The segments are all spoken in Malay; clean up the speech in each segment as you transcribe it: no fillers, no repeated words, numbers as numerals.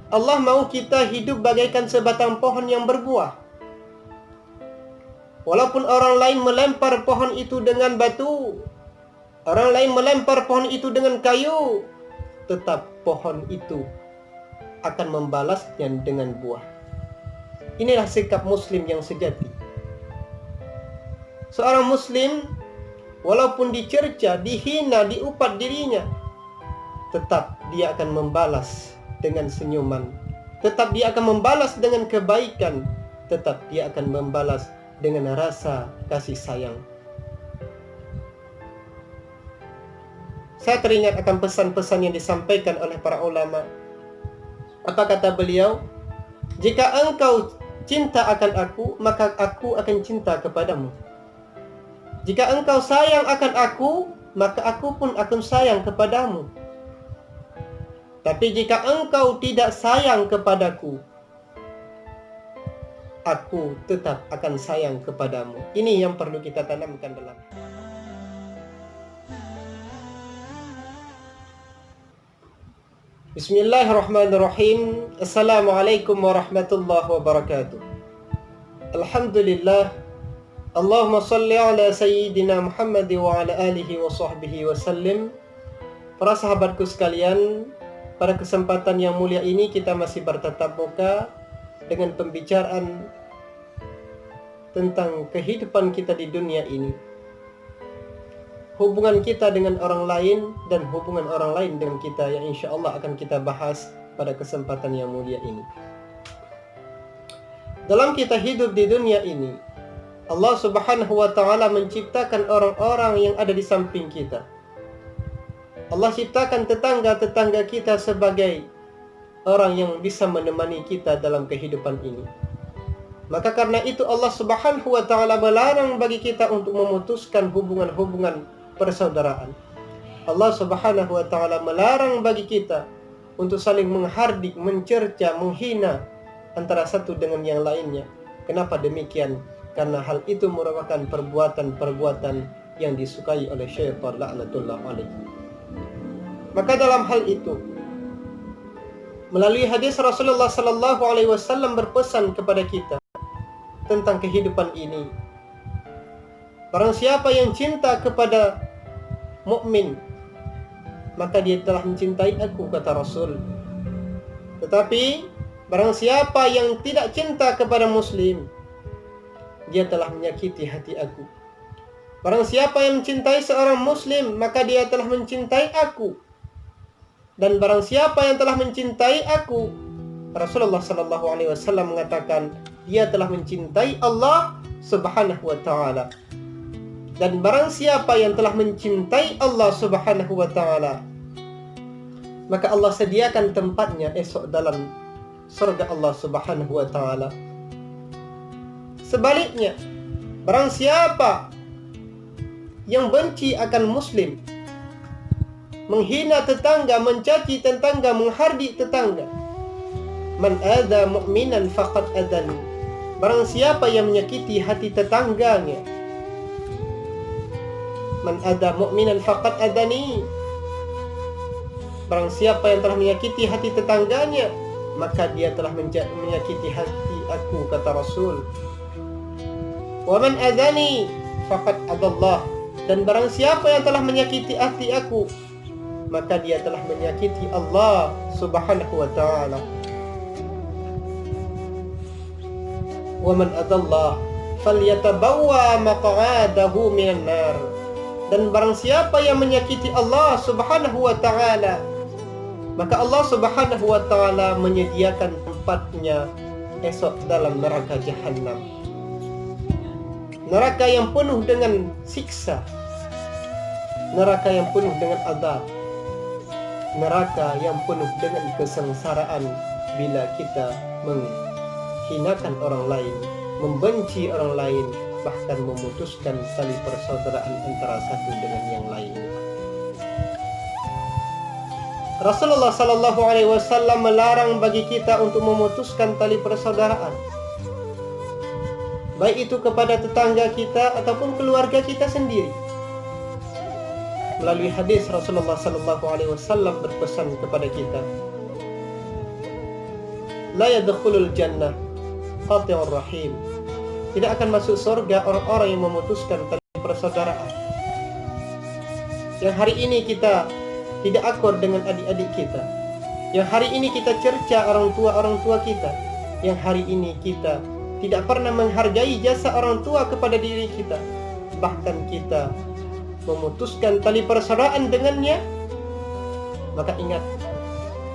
Allah mau kita hidup bagaikan sebatang pohon yang berbuah. Walaupun orang lain melempar pohon itu dengan batu, orang lain melempar pohon itu dengan kayu, tetap pohon itu akan membalasnya dengan buah. Inilah sikap Muslim yang sejati. Seorang Muslim, walaupun dicerca, dihina, diupat dirinya, tetap dia akan membalas dengan senyuman. Tetap dia akan membalas dengan kebaikan. Tetap dia akan membalas dengan rasa kasih sayang. Saya teringat akan pesan-pesan yang disampaikan oleh para ulama. Apa kata beliau? Jika engkau cinta akan aku, maka aku akan cinta kepadamu. Jika engkau sayang akan aku, maka aku pun akan sayang kepadamu. Tapi jika engkau tidak sayang kepadaku, aku tetap akan sayang kepadamu. Ini yang perlu kita tanamkan dalam. Bismillahirrahmanirrahim. Assalamualaikum warahmatullahi wabarakatuh. Alhamdulillah. Allahumma salli ala sayyidina Muhammad wa ala alihi wa sahbihi wa sallim. Para sahabatku sekalian, pada kesempatan yang mulia ini kita masih bertatap muka dengan pembicaraan tentang kehidupan kita di dunia ini. Hubungan kita dengan orang lain dan hubungan orang lain dengan kita yang insya Allah akan kita bahas pada kesempatan yang mulia ini. Dalam kita hidup di dunia ini, Allah Subhanahu wa ta'ala menciptakan orang-orang yang ada di samping kita. Allah ciptakan tetangga-tetangga kita sebagai orang yang bisa menemani kita dalam kehidupan ini. Maka karena itu Allah Subhanahu wa ta'ala melarang bagi kita untuk memutuskan hubungan-hubungan persaudaraan. Allah Subhanahu wa ta'ala melarang bagi kita untuk saling menghardik, mencerca, menghina antara satu dengan yang lainnya. Kenapa demikian? Karena hal itu merupakan perbuatan-perbuatan yang disukai oleh syaitan laknatullah alaihi. Maka dalam hal itu, melalui hadis Rasulullah sallallahu alaihi wasallam berpesan kepada kita tentang kehidupan ini. Barang siapa yang cinta kepada mukmin, maka dia telah mencintai aku, kata Rasul. Tetapi barang siapa yang tidak cinta kepada muslim, dia telah menyakiti hati aku. Barang siapa yang mencintai seorang muslim, maka dia telah mencintai aku. Dan barang siapa yang telah mencintai aku, Rasulullah sallallahu alaihi wasallam mengatakan, dia telah mencintai Allah Subhanahu wa ta'ala. Dan barang siapa yang telah mencintai Allah Subhanahu wa ta'ala, maka Allah sediakan tempatnya esok dalam surga Allah Subhanahu wa ta'ala. Sebaliknya, barang siapa yang benci akan muslim, menghina tetangga, mencaci tetangga, menghardik tetangga, man adza mu'minan faqad adani. Barang siapa yang menyakiti hati tetangganya, man adza mu'minan faqad adani. Barang siapa yang telah menyakiti hati tetangganya, maka dia telah menyakiti hati aku, kata Rasul. Wa man adzani faqad adallah. Dan barang siapa yang telah menyakiti hati aku, maka dia telah menyakiti Allah Subhanahu wa ta'ala. Wa man adallah falyatabawwa maq'adahu minan nar. Dan barang siapa yang menyakiti Allah Subhanahu wa ta'ala, maka Allah Subhanahu wa ta'ala menyediakan tempatnya esok dalam neraka Jahannam. Neraka yang penuh dengan siksa, neraka yang penuh dengan azab, neraka yang penuh dengan kesengsaraan bila kita menghinakan orang lain, membenci orang lain, bahkan memutuskan tali persaudaraan antara satu dengan yang lainnya. Rasulullah sallallahu alaihi wasallam melarang bagi kita untuk memutuskan tali persaudaraan, baik itu kepada tetangga kita ataupun keluarga kita sendiri. Melalui hadis Rasulullah sallallahu alaihi wasallam berpesan kepada kita, la yadkhulul jannah qati'ur rahim. Tidak akan masuk surga orang-orang yang memutuskan tali persaudaraan. Yang hari ini kita tidak akur dengan adik-adik kita, yang hari ini kita cerca orang tua kita, yang hari ini kita tidak pernah menghargai jasa orang tua kepada diri kita, bahkan kita memutuskan tali persaudaraan dengannya, maka ingat,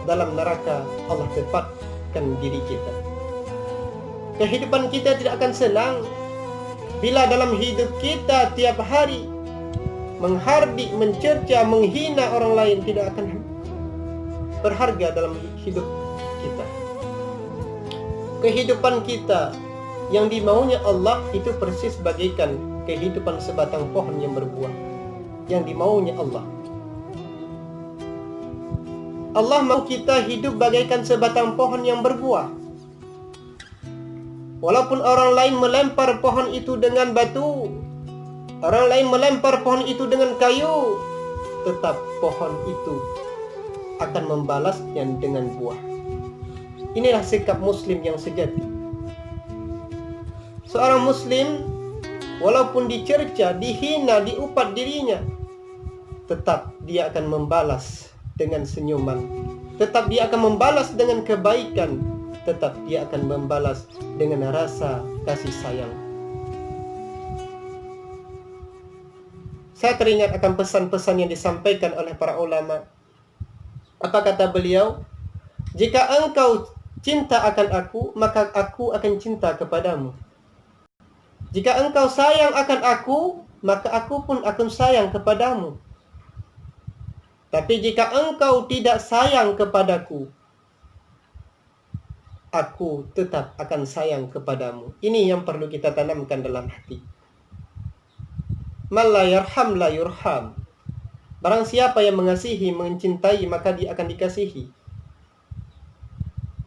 dalam neraka Allah tempatkan diri kita. Kehidupan kita tidak akan senang bila dalam hidup kita tiap hari menghardik, mencerca, menghina orang lain tidak akan berharga dalam hidup kita. Kehidupan kita yang dimaunya Allah itu persis bagaikan kehidupan sebatang pohon yang berbuah, yang dimaunya Allah. Allah mau kita hidup bagaikan sebatang pohon yang berbuah. Walaupun orang lain melempar pohon itu dengan batu, orang lain melempar pohon itu dengan kayu, tetap pohon itu akan membalasnya dengan buah. Inilah sikap Muslim yang sejati. Seorang Muslim, walaupun dicerca, dihina, diupat dirinya, tetap dia akan membalas dengan senyuman, tetap dia akan membalas dengan kebaikan, tetap dia akan membalas dengan rasa kasih sayang. Saya teringat akan pesan-pesan yang disampaikan oleh para ulama. Apa kata beliau? Jika engkau cinta akan aku, maka aku akan cinta kepadamu. Jika engkau sayang akan aku, maka aku pun akan sayang kepadamu. Tapi jika engkau tidak sayang kepadaku, aku tetap akan sayang kepadamu. Ini yang perlu kita tanamkan dalam hati. Man la yarham la yurham. Barang siapa yang mengasihi, mencintai, maka dia akan dikasihi.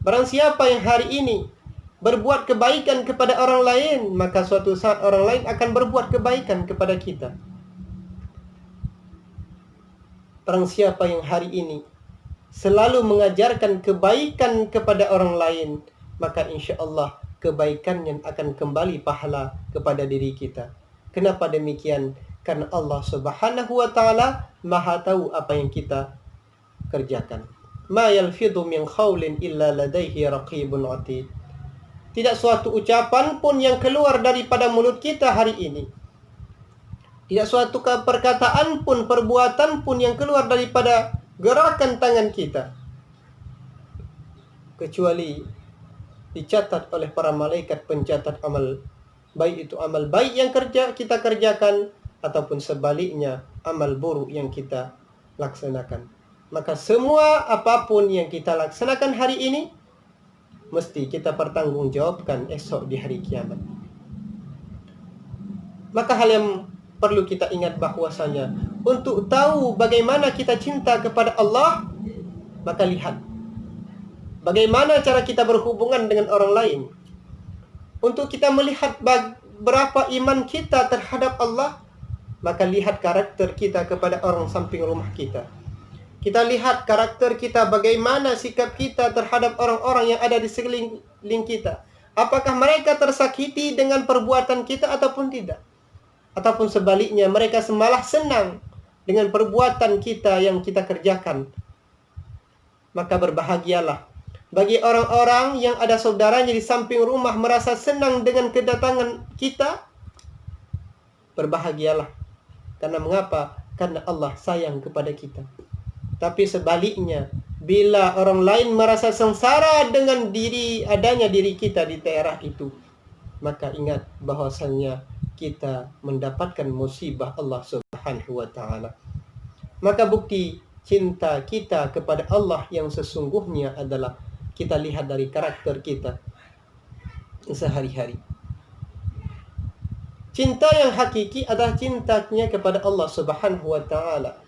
Barang siapa yang hari ini berbuat kebaikan kepada orang lain, maka suatu saat orang lain akan berbuat kebaikan kepada kita. Barang siapa yang hari ini selalu mengajarkan kebaikan kepada orang lain, maka insya Allah kebaikannya akan kembali pahala kepada diri kita. Kenapa demikian? Karena Allah Subhanahu wa ta'ala Maha tahu apa yang kita kerjakan. Ma yalfidhu min qawlin illa ladaihi raqibun atid. Tidak suatu ucapan pun yang keluar daripada mulut kita hari ini, tidak suatu perkataan pun, perbuatan pun yang keluar daripada gerakan tangan kita, kecuali dicatat oleh para malaikat pencatat amal, baik itu amal baik yang kita kerjakan, ataupun sebaliknya amal buruk yang kita laksanakan. Maka semua apapun yang kita laksanakan hari ini, mesti kita pertanggungjawabkan esok di hari kiamat. Maka hal yang perlu kita ingat bahwasanya untuk tahu bagaimana kita cinta kepada Allah, maka lihat bagaimana cara kita berhubungan dengan orang lain. Untuk kita melihat berapa iman kita terhadap Allah, maka lihat karakter kita kepada orang samping rumah kita. Kita lihat karakter kita, bagaimana sikap kita terhadap orang-orang yang ada di sekeliling kita. Apakah mereka tersakiti dengan perbuatan kita ataupun tidak? Ataupun sebaliknya, mereka malah senang dengan perbuatan kita yang kita kerjakan. Maka berbahagialah bagi orang-orang yang ada saudaranya di samping rumah merasa senang dengan kedatangan kita. Berbahagialah. Karena mengapa? Karena Allah sayang kepada kita. Tapi sebaliknya, bila orang lain merasa sengsara dengan adanya diri kita di daerah itu, maka ingat bahwasannya kita mendapatkan musibah Allah Subhanahu wa ta'ala. Maka bukti cinta kita kepada Allah yang sesungguhnya adalah kita lihat dari karakter kita sehari-hari. Cinta yang hakiki adalah cintanya kepada Allah Subhanahu wa ta'ala.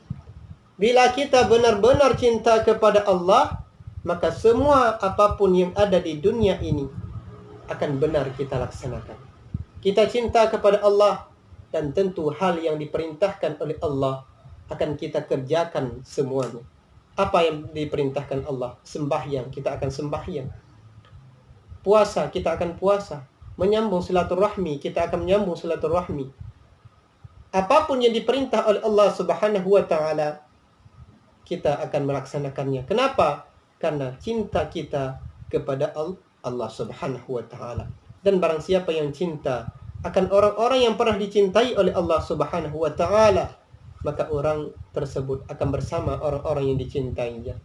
Bila kita benar-benar cinta kepada Allah, maka semua apapun yang ada di dunia ini akan benar kita laksanakan. Kita cinta kepada Allah, dan tentu hal yang diperintahkan oleh Allah akan kita kerjakan semuanya. Apa yang diperintahkan Allah? Sembahyang, kita akan sembahyang. Puasa, kita akan puasa. Menyambung silaturahmi, kita akan menyambung silaturahmi. Apapun yang diperintah oleh Allah Subhanahu wa taala, kita akan melaksanakannya. Kenapa? Karena cinta kita kepada Allah Subhanahu wa taala. Dan barang siapa yang cinta akan orang-orang yang pernah dicintai oleh Allah Subhanahu wa taala, maka orang tersebut akan bersama orang-orang yang dicintainya.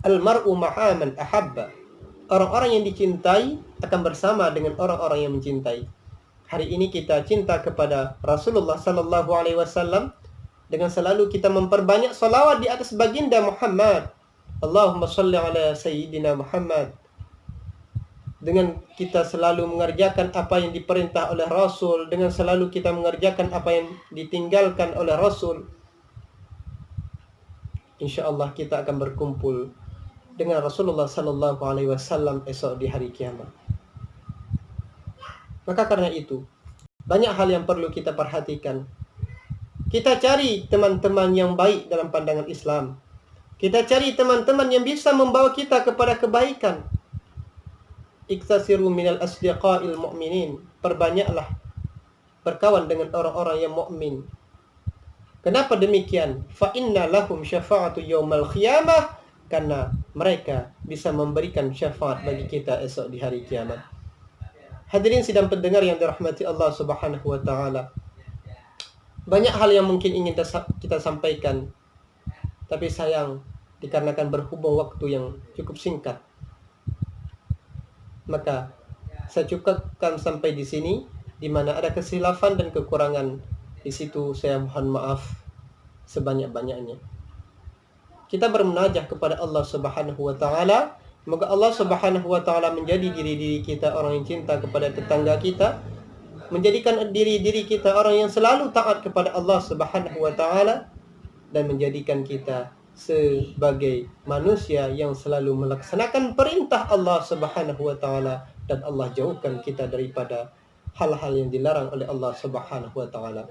Al-mar'u ma'a man ahabba. Orang-orang yang dicintai akan bersama dengan orang-orang yang mencintai. Hari ini kita cinta kepada Rasulullah sallallahu alaihi wasallam dengan selalu kita memperbanyak salawat di atas baginda Muhammad. Allahumma shalli ala sayyidina Muhammad. Dengan kita selalu mengerjakan apa yang diperintah oleh Rasul, dengan selalu kita mengerjakan apa yang ditinggalkan oleh Rasul, insyaallah kita akan berkumpul dengan Rasulullah sallallahu alaihi wasallam esok di hari kiamat. Maka karena itu, banyak hal yang perlu kita perhatikan. Kita cari teman-teman yang baik dalam pandangan Islam. Kita cari teman-teman yang bisa membawa kita kepada kebaikan. Iktasiru minal asdiqa'il mu'minin. Perbanyaklah berkawan dengan orang-orang yang mukmin. Kenapa demikian? Fa inna lahum syafa'atu yaumal qiyamah. Karena mereka bisa memberikan syafaat bagi kita esok di hari kiamat. Hadirin sidang pendengar yang dirahmati Allah Subhanahu wa taala. Banyak hal yang mungkin ingin kita sampaikan, tapi sayang dikarenakan berhubung waktu yang cukup singkat, maka saya cukupkan sampai di sini. Di mana ada kesilafan dan kekurangan, di situ saya mohon maaf sebanyak-banyaknya. Kita bermunajah kepada Allah Subhanahu wa taala. Semoga Allah Subhanahu wa taala menjadi diri-diri kita orang yang cinta kepada tetangga kita, menjadikan diri-diri kita orang yang selalu taat kepada Allah Subhanahu wa taala, dan menjadikan kita sebagai manusia yang selalu melaksanakan perintah Allah Subhanahu wa taala, dan Allah jauhkan kita daripada hal-hal yang dilarang oleh Allah Subhanahu wa taala.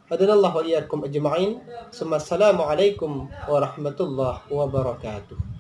Hadanallahu wa iyyakum ajma'in. Assalamualaikum warahmatullahi wabarakatuh.